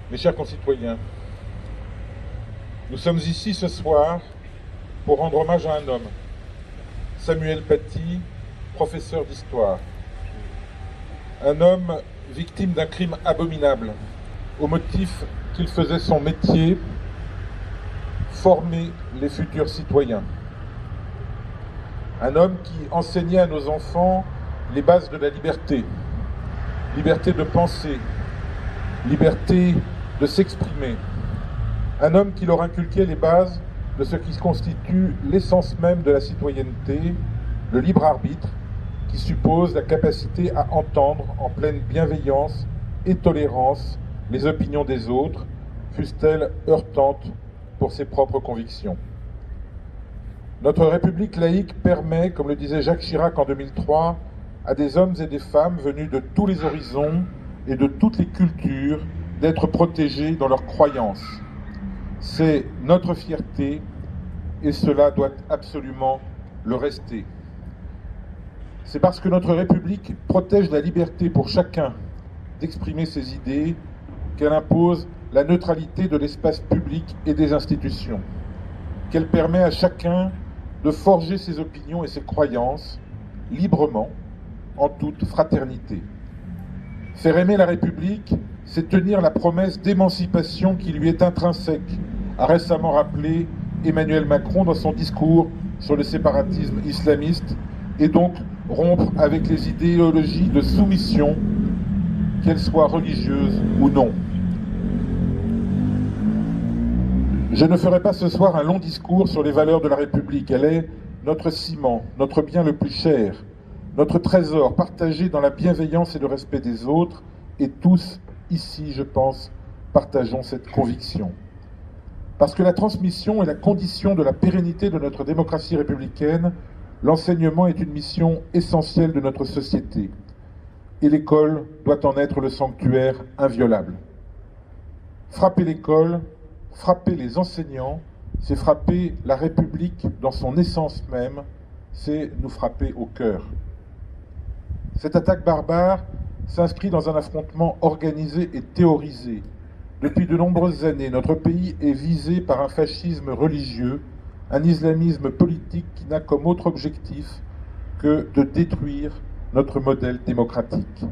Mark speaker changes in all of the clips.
Speaker 1: Mes chers concitoyens, nous sommes ici ce soir pour rendre hommage à un homme, Samuel Paty, professeur d'histoire. Un homme victime d'un crime abominable, au motif qu'il faisait son métier, former les futurs citoyens. Un homme qui enseignait à nos enfants les bases de la liberté, liberté de penser, liberté de s'exprimer. Un homme qui leur inculquait les bases de ce qui constitue l'essence même de la citoyenneté, le libre arbitre, qui suppose la capacité à entendre en pleine bienveillance et tolérance les opinions des autres, fussent-elles heurtantes pour ses propres convictions. Notre République laïque permet, comme le disait Jacques Chirac en 2003, à des hommes et des femmes venus de tous les horizons et de toutes les cultures d'être protégés dans leurs croyances. C'est notre fierté et cela doit absolument le rester. C'est parce que notre République protège la liberté pour chacun d'exprimer ses idées qu'elle impose la neutralité de l'espace public et des institutions, qu'elle permet à chacun de forger ses opinions et ses croyances librement, en toute fraternité. Faire aimer la République, c'est tenir la promesse d'émancipation qui lui est intrinsèque, a récemment rappelé Emmanuel Macron dans son discours sur le séparatisme islamiste, et donc rompre avec les idéologies de soumission, qu'elles soient religieuses ou non. Je ne ferai pas ce soir un long discours sur les valeurs de la République. Elle est notre ciment, notre bien le plus cher, notre trésor partagé dans la bienveillance et le respect des autres, et tous, ici, je pense, partageons cette conviction. Parce que la transmission est la condition de la pérennité de notre démocratie républicaine, l'enseignement est une mission essentielle de notre société, et l'école doit en être le sanctuaire inviolable. Frapper l'école, frapper les enseignants, c'est frapper la République dans son essence même, c'est nous frapper au cœur. Cette attaque barbare s'inscrit dans un affrontement organisé et théorisé. Depuis de nombreuses années, notre pays est visé par un fascisme religieux, un islamisme politique qui n'a comme autre objectif que de détruire notre modèle démocratique.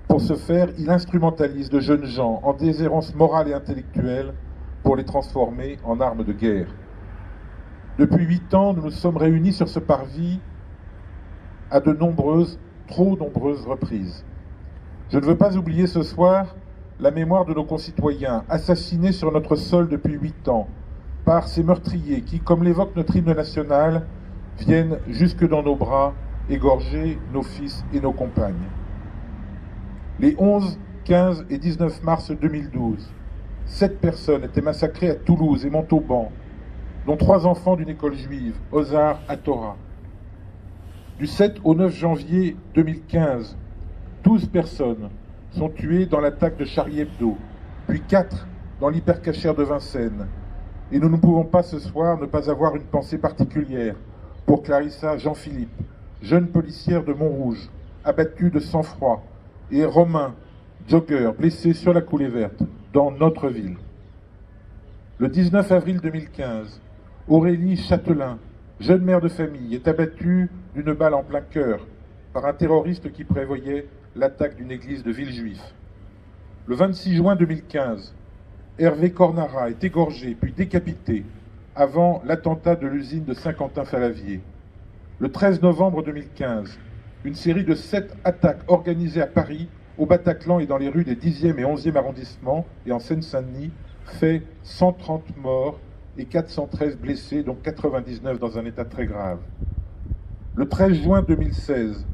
Speaker 1: Pour ce faire, il instrumentalise de jeunes gens en déshérence morale et intellectuelle pour les transformer en armes de guerre. Depuis 8 ans, nous nous sommes réunis sur ce parvis à de nombreuses, trop nombreuses reprises. Je ne veux pas oublier ce soir la mémoire de nos concitoyens assassinés sur notre sol depuis 8 ans par ces meurtriers qui, comme l'évoque notre hymne national, viennent jusque dans nos bras égorger nos fils et nos compagnes. Les 11, 15 et 19 mars 2012, 7 personnes étaient massacrées à Toulouse et Montauban, dont 3 enfants d'une école juive, Ozar Hatorah. Du 7 au 9 janvier 2015, 12 personnes sont tuées dans l'attaque de Charlie Hebdo, puis 4 dans l'hypercachère de Vincennes. Et nous ne pouvons pas ce soir ne pas avoir une pensée particulière pour Clarissa Jean-Philippe, jeune policière de Montrouge, abattue de sang-froid, et Romain, jogger, blessé sur la coulée verte, dans notre ville. Le 19 avril 2015, Aurélie Châtelain, jeune mère de famille, est abattue d'une balle en plein cœur par un terroriste qui prévoyait l'attaque d'une église de Villejuif. Le 26 juin 2015, Hervé Cornara est égorgé puis décapité avant l'attentat de l'usine de Saint-Quentin-Fallavier. Le 13 novembre 2015, une série de 7 attaques organisées à Paris, au Bataclan et dans les rues des 10e et 11e arrondissements et en Seine-Saint-Denis fait 130 morts et 413 blessés, dont 99 dans un état très grave. Le 13 juin 2016,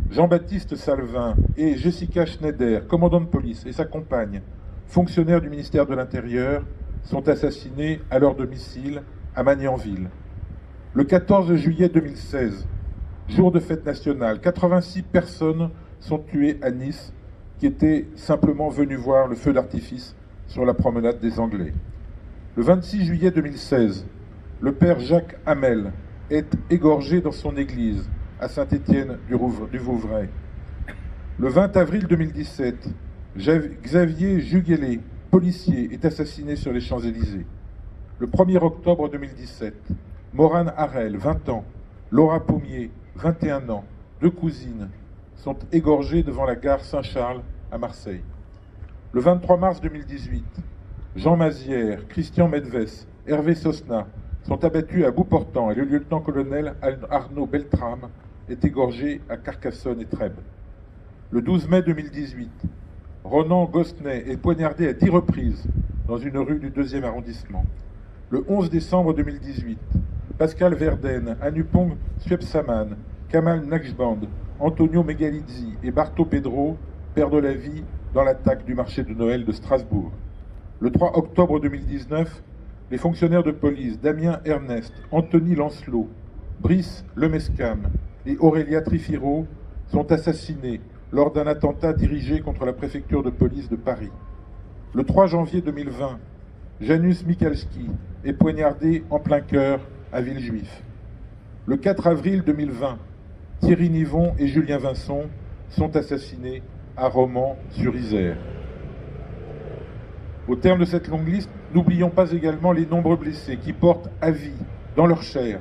Speaker 1: Jean-Baptiste Salvin et Jessica Schneider, commandant de police, et sa compagne, fonctionnaire du ministère de l'Intérieur, sont assassinés à leur domicile à Magnanville. Le 14 juillet 2016, jour de fête nationale, 86 personnes sont tuées à Nice, qui étaient simplement venues voir le feu d'artifice sur la promenade des Anglais. Le 26 juillet 2016, le père Jacques Hamel est égorgé dans son église à Saint-Étienne du Vouvray. Le 20 avril 2017, Xavier Juguelet, policier, est assassiné sur les Champs-Élysées. Le 1er octobre 2017, Morane Harel, 20 ans, Laura Pommier, 21 ans, 2 cousines, sont égorgées devant la gare Saint-Charles à Marseille. Le 23 mars 2018, Jean Mazière, Christian Medves, Hervé Sosna sont abattus à bout portant et le lieutenant-colonel Arnaud Beltrame est égorgé à Carcassonne et Trèbes. Le 12 mai 2018, Ronan Gosnay est poignardé à 10 reprises dans une rue du 2e arrondissement. Le 11 décembre 2018, Pascal Verden, Anupong Suebsaman, Kamal Nakjband, Antonio Megalizzi et Barto Pedro perdent la vie dans l'attaque du marché de Noël de Strasbourg. Le 3 octobre 2019, les fonctionnaires de police Damien Ernest, Anthony Lancelot, Brice Lemescam et Aurélia Trifiro sont assassinés lors d'un attentat dirigé contre la préfecture de police de Paris. Le 3 janvier 2020, Janusz Michalski est poignardé en plein cœur à Villejuif. Le 4 avril 2020, Thierry Nivon et Julien Vincent sont assassinés à Romans-sur-Isère. Au terme de cette longue liste, n'oublions pas également les nombreux blessés qui portent à vie, dans leur chair,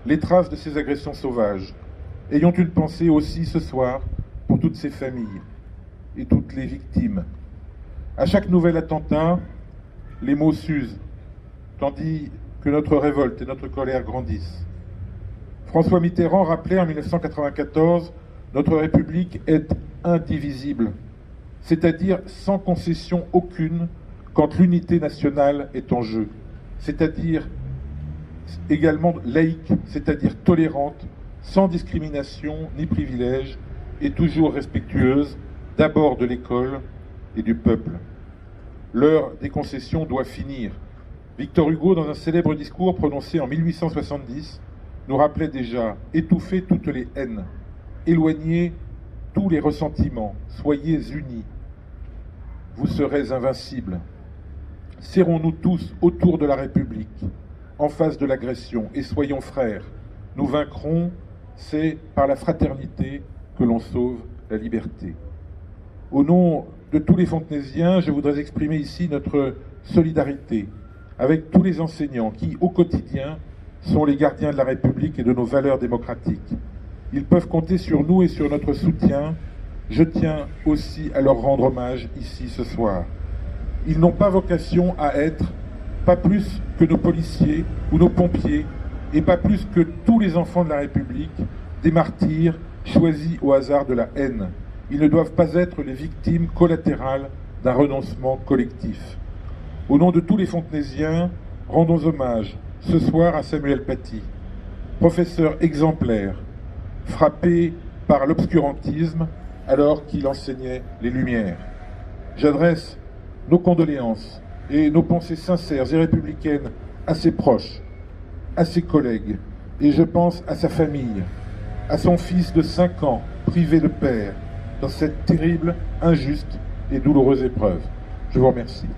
Speaker 1: les traces de ces agressions sauvages. Ayons une pensée aussi ce soir pour toutes ces familles et toutes les victimes. À chaque nouvel attentat, les mots s'usent, tandis que notre révolte et notre colère grandissent. François Mitterrand rappelait en 1994 « Notre République est indivisible », c'est-à-dire sans concession aucune quand l'unité nationale est en jeu, c'est-à-dire également laïque, c'est-à-dire tolérante, sans discrimination ni privilège, et toujours respectueuse d'abord de l'école et du peuple. L'heure des concessions doit finir. Victor Hugo, dans un célèbre discours prononcé en 1870, nous rappelait déjà « Étouffez toutes les haines, éloignez tous les ressentiments, soyez unis, vous serez invincibles. Serrons-nous tous autour de la République, en face de l'agression, et soyons frères. Nous vaincrons, c'est par la fraternité que l'on sauve la liberté. » Au nom de tous les Fontenaisiens, je voudrais exprimer ici notre solidarité avec tous les enseignants qui, au quotidien, sont les gardiens de la République et de nos valeurs démocratiques. Ils peuvent compter sur nous et sur notre soutien. Je tiens aussi à leur rendre hommage ici ce soir. Ils n'ont pas vocation à être, pas plus que nos policiers ou nos pompiers, et pas plus que tous les enfants de la République, des martyrs choisis au hasard de la haine. Ils ne doivent pas être les victimes collatérales d'un renoncement collectif. Au nom de tous les Fontenaisiens, rendons hommage ce soir à Samuel Paty, professeur exemplaire, frappé par l'obscurantisme alors qu'il enseignait les Lumières. J'adresse nos condoléances et nos pensées sincères et républicaines à ses proches, à ses collègues, et je pense à sa famille, à son fils de 5 ans, privé de père, dans cette terrible, injuste et douloureuse épreuve. Je vous remercie.